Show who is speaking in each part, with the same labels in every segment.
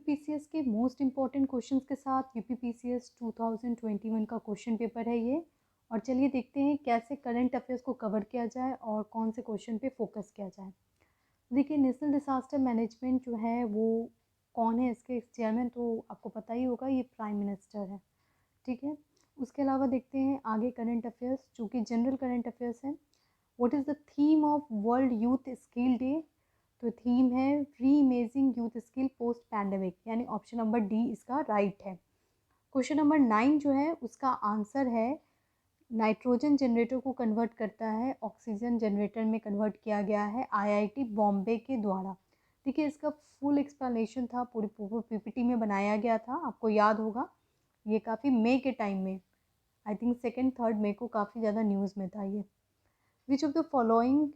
Speaker 1: UPPCS के most important questions के साथ यूपीपीसीएस 2021 का क्वेश्चन पेपर है ये। और चलिए देखते हैं कैसे करंट अफेयर्स को कवर किया जाए और कौन से क्वेश्चन पे फोकस किया जाए। देखिए, नेशनल डिसास्टर मैनेजमेंट जो है वो कौन है इसके चेयरमैन, तो आपको पता ही होगा, ये प्राइम मिनिस्टर है। ठीक है, उसके अलावा देखते हैं आगे करंट अफेयर्स, जो कि जनरल करंट अफेयर्स हैं। What is the theme of world youth skill day? तो थीम है री imaging youth skill post pandemic, यानी ऑप्शन नंबर डी इसका राइट है। क्वेश्चन नंबर 9 जो है उसका आंसर है नाइट्रोजन जनरेटर को कन्वर्ट करता है ऑक्सीजन जनरेटर में कन्वर्ट किया गया है आईआईटी बॉम्बे के द्वारा। देखिए, इसका फुल एक्सप्लेनेशन था, पूरी पीपीटी में बनाया गया था, आपको याद होगा। ये काफ़ी मई के टाइम में, आई थिंक 2-3 मई को काफ़ी ज़्यादा न्यूज़ में था ये। Which of the following,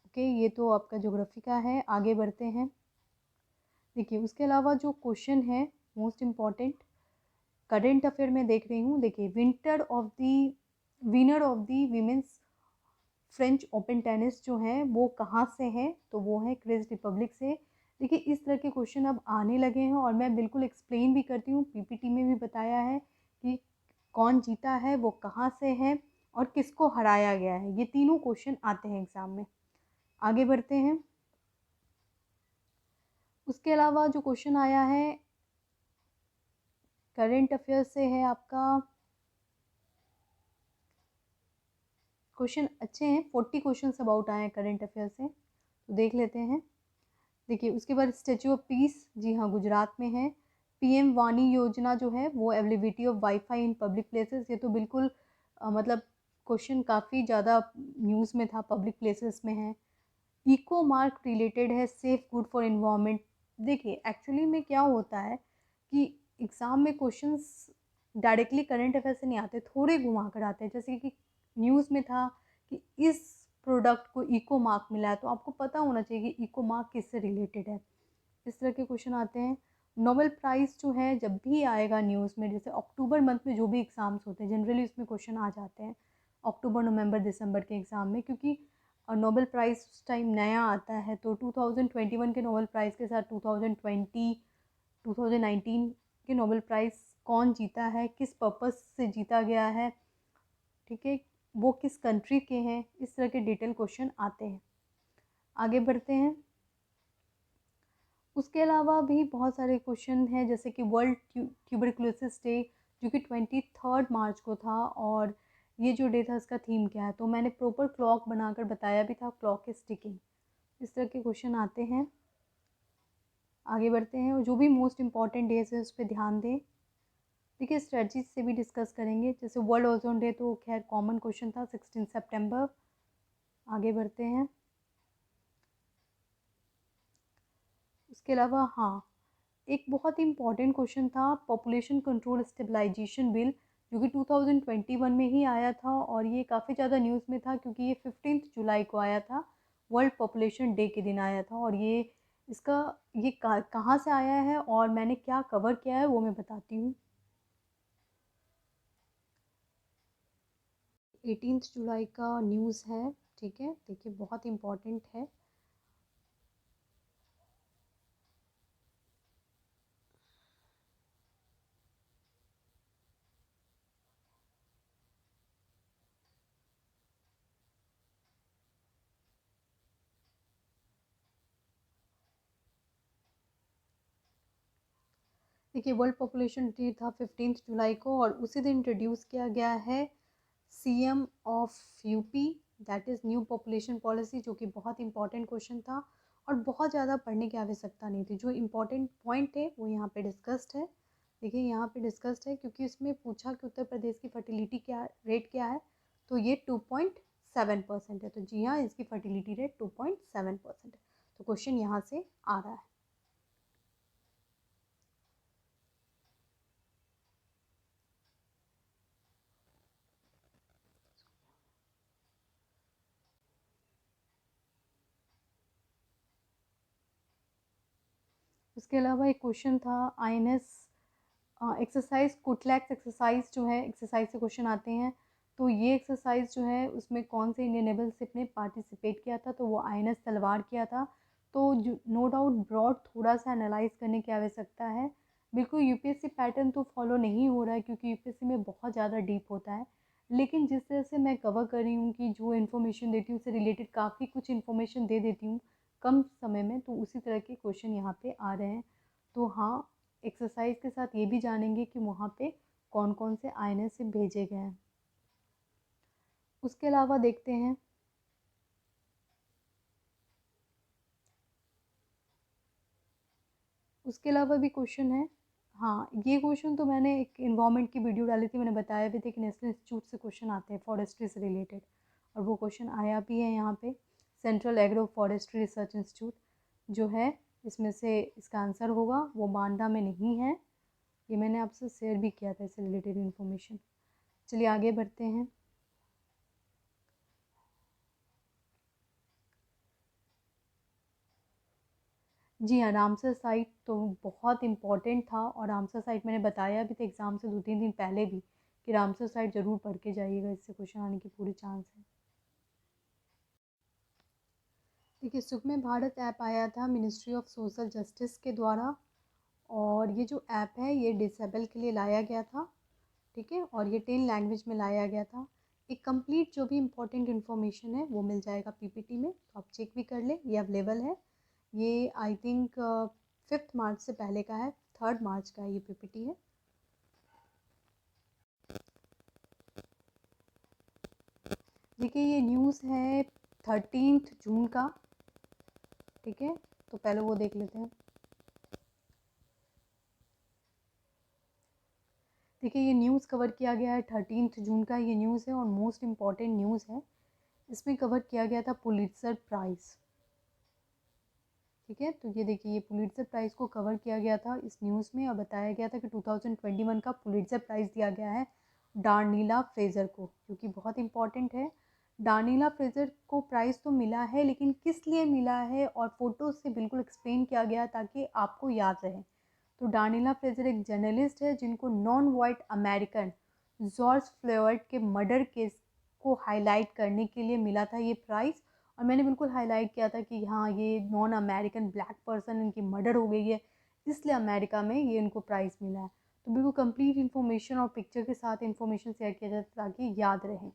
Speaker 1: okay, ये तो आपका ज्योग्राफी का है। आगे बढ़ते हैं। देखिए, उसके अलावा जो क्वेश्चन है मोस्ट इम्पॉर्टेंट करंट अफेयर में देख रही हूँ। देखिए, winner of the women's French open tennis जो है वो कहाँ से है? तो वो है क्रेज रिपब्लिक से। देखिए, इस तरह के क्वेश्चन अब आने लगे हैं और मैं बिल्कुल एक्सप्लेन भी करती हूँ, पीपीटी में भी बताया है कि कौन जीता है, वो कहाँ से है और किसको हराया गया है। ये तीनों क्वेश्चन आते हैं एग्जाम में। आगे बढ़ते हैं। उसके अलावा जो क्वेश्चन आया है करंट अफेयर से है आपका, क्वेश्चन अच्छे हैं, 40 क्वेश्चन अबाउट आए हैं करंट अफेयर से, तो देख लेते हैं। देखिए, उसके बाद स्टेचू ऑफ पीस, जी हाँ, गुजरात में है। पीएम वाणी योजना जो है वो availability of wifi in public places, ये तो बिल्कुल मतलब क्वेश्चन काफ़ी ज़्यादा न्यूज़ में था, पब्लिक प्लेसेस में है। इको मार्क रिलेटेड है सेफ गुड फॉर इन्वायरमेंट। देखिए, एक्चुअली में क्या होता है कि एग्ज़ाम में क्वेश्चंस डायरेक्टली करंट अफेयर से नहीं आते, थोड़े घुमा कर आते हैं। जैसे कि न्यूज़ में था कि इस प्रोडक्ट को इको मार्क मिला है, तो आपको पता होना चाहिए कि इको मार्क किससे रिलेटेड है। इस तरह के क्वेश्चन आते हैं। नोबेल प्राइज़ जो है जब भी आएगा न्यूज़ में, जैसे अक्टूबर मंथ में जो भी एग्ज़ाम्स होते हैं जनरली उसमें क्वेश्चन आ जाते हैं अक्टूबर नवंबर दिसंबर के एग्ज़ाम में, क्योंकि नोबेल प्राइज़ उस टाइम नया आता है। तो 2021 के नोबेल प्राइज़ के साथ 2020 2019 के नोबेल प्राइज़ कौन जीता है, किस पर्पस से जीता गया है, ठीक है, वो किस कंट्री के हैं, इस तरह के डिटेल क्वेश्चन आते हैं। आगे बढ़ते हैं। उसके अलावा भी बहुत सारे क्वेश्चन हैं, जैसे कि वर्ल्ड ट्यूबरकुलोसिस डे जो कि 23 मार्च को था, और ये जो डे था इसका थीम क्या है, तो मैंने प्रॉपर क्लॉक बनाकर बताया भी था, क्लॉक इज टिकिंग। इस तरह के क्वेश्चन आते हैं। आगे बढ़ते हैं, और जो भी मोस्ट इम्पॉर्टेंट डेज है उस पर ध्यान दें। देखिए, स्ट्रेटजीज से भी डिस्कस करेंगे, जैसे वर्ल्ड ओजोन डे तो खैर कॉमन क्वेश्चन था, 16 सितंबर। आगे बढ़ते हैं। उसके अलावा हाँ, एक बहुत ही इम्पॉर्टेंट क्वेश्चन था पॉपुलेशन कंट्रोल स्टेबलाइजेशन बिल, जो कि 2021 में ही आया था, और ये काफ़ी ज़्यादा न्यूज़ में था क्योंकि ये 15 जुलाई को आया था, वर्ल्ड पॉपुलेशन डे के दिन आया था। और ये इसका ये कहाँ से आया है और मैंने क्या कवर किया है वो मैं बताती हूँ। 18 जुलाई का न्यूज़ है, ठीक है, देखिए बहुत इम्पॉर्टेंट है। देखिए, वर्ल्ड पॉपुलेशन डे था 15 जुलाई को, और उसी दिन इंट्रोड्यूस किया गया है CM of UP, that is new population policy, जो कि बहुत इंपॉर्टेंट क्वेश्चन था और बहुत ज़्यादा पढ़ने की आवश्यकता नहीं थी। जो इंपॉर्टेंट पॉइंट है वो यहाँ पे डिस्कस्ड है। देखिए, यहाँ पे डिस्कस्ड है क्योंकि उसमें पूछा कि उत्तर प्रदेश की फर्टिलिटी क्या रेट क्या है, तो ये 2.7% है। तो जी हाँ, इसकी फर्टिलिटी रेट 2.7% है। तो क्वेश्चन यहाँ से आ रहा है। उसके अलावा एक क्वेश्चन था आईएनएस एक्सरसाइज, कुटलैक्स एक्सरसाइज जो है, एक्सरसाइज से क्वेश्चन आते हैं। तो ये एक्सरसाइज जो है उसमें कौन से इंडियन नेवल शिप ने पार्टिसिपेट किया था, तो वो आईएनएस तलवार किया था। तो नो डाउट ब्रॉड थोड़ा सा एनालाइज करने की आवश्यकता है। बिल्कुल यूपीएससी पैटर्न तो फॉलो नहीं हो रहा है, क्योंकि यूपीएससी में बहुत ज़्यादा डीप होता है, लेकिन जिस तरह से मैं कवर कर रही हूँ कि जो इन्फॉर्मेशन देती हूँ उससे रिलेटेड काफ़ी कुछ इन्फॉर्मेशन दे देती हूँ कम समय में, तो उसी तरह के क्वेश्चन यहाँ पे आ रहे हैं। तो हाँ, एक्सरसाइज के साथ ये भी जानेंगे कि वहाँ पे कौन कौन से आईएनएस भेजे गए हैं। उसके अलावा देखते हैं, उसके अलावा भी क्वेश्चन है। हाँ, ये क्वेश्चन तो मैंने एक इन्वायरमेंट की वीडियो डाली थी, मैंने बताया भी था कि नेशनल इंस्टीट्यूट से क्वेश्चन आते हैं फॉरेस्ट्री से रिलेटेड, और वो क्वेश्चन आया भी है यहाँ पे। Central agro forestry research institute जो है, इसमें से इसका आंसर होगा, वो बांदा में नहीं है। ये मैंने आपसे शेयर भी किया था इससे रिलेटेड इन्फॉर्मेशन। चलिए आगे बढ़ते हैं। जी हाँ, रामसर साइट तो बहुत इम्पॉर्टेंट था, और रामसर साइट मैंने बताया भी था एग्ज़ाम से 2-3 दिन पहले भी कि रामसर साइट ज़रूर पढ़ के जाइएगा, इससे क्वेश्चन आने की पूरी चांस है। देखिए, सुखमय भारत ऐप आया था मिनिस्ट्री ऑफ सोशल जस्टिस के द्वारा, और ये जो ऐप है ये डिसेबल के लिए लाया गया था, ठीक है, और ये 10 लैंग्वेज में लाया गया था। एक कंप्लीट जो भी इम्पोर्टेंट इन्फॉर्मेशन है वो मिल जाएगा पीपीटी में, तो आप चेक भी कर लें, ये अवेलेबल है। ये आई थिंक 5 मार्च से पहले का है, 3 मार्च का ये पीपीटी है। देखिए, ये न्यूज़ है 13 जून का, ठीक है, तो पहले वो देख लेते हैं। देखिए, ये न्यूज़ कवर किया गया है 13 जून का, ये न्यूज़ है और मोस्ट इम्पॉर्टेंट न्यूज़ है। इसमें कवर किया गया था पुलित्ज़र प्राइज़, ठीक है, तो ये देखिए, ये पुलित्ज़र प्राइज़ को कवर किया गया था इस न्यूज़ में, और बताया गया था कि 2021 का पुलित्ज़र प्राइज़ दिया गया है डार्नीला फ्रेज़र को, क्योंकि बहुत इंपॉर्टेंट है। डार्नीला फ्रेज़र को प्राइज़ तो मिला है, लेकिन किस लिए मिला है और फोटोज से बिल्कुल एक्सप्लेन किया गया ताकि आपको याद रहे। तो डार्नीला फ्रेज़र एक जर्नलिस्ट है जिनको non white American George Floyd के मर्डर केस को हाईलाइट करने के लिए मिला था ये प्राइज़, और मैंने बिल्कुल हाईलाइट किया था कि हाँ, ये नॉन अमेरिकन ब्लैक पर्सन, इनकी मर्डर हो गई है, इसलिए अमेरिका में ये इनको प्राइज़ मिला है। तो बिल्कुल कंप्लीट इन्फॉर्मेशन और पिक्चर के साथ इन्फॉर्मेशन शेयर किया जाता है ताकि याद रहे।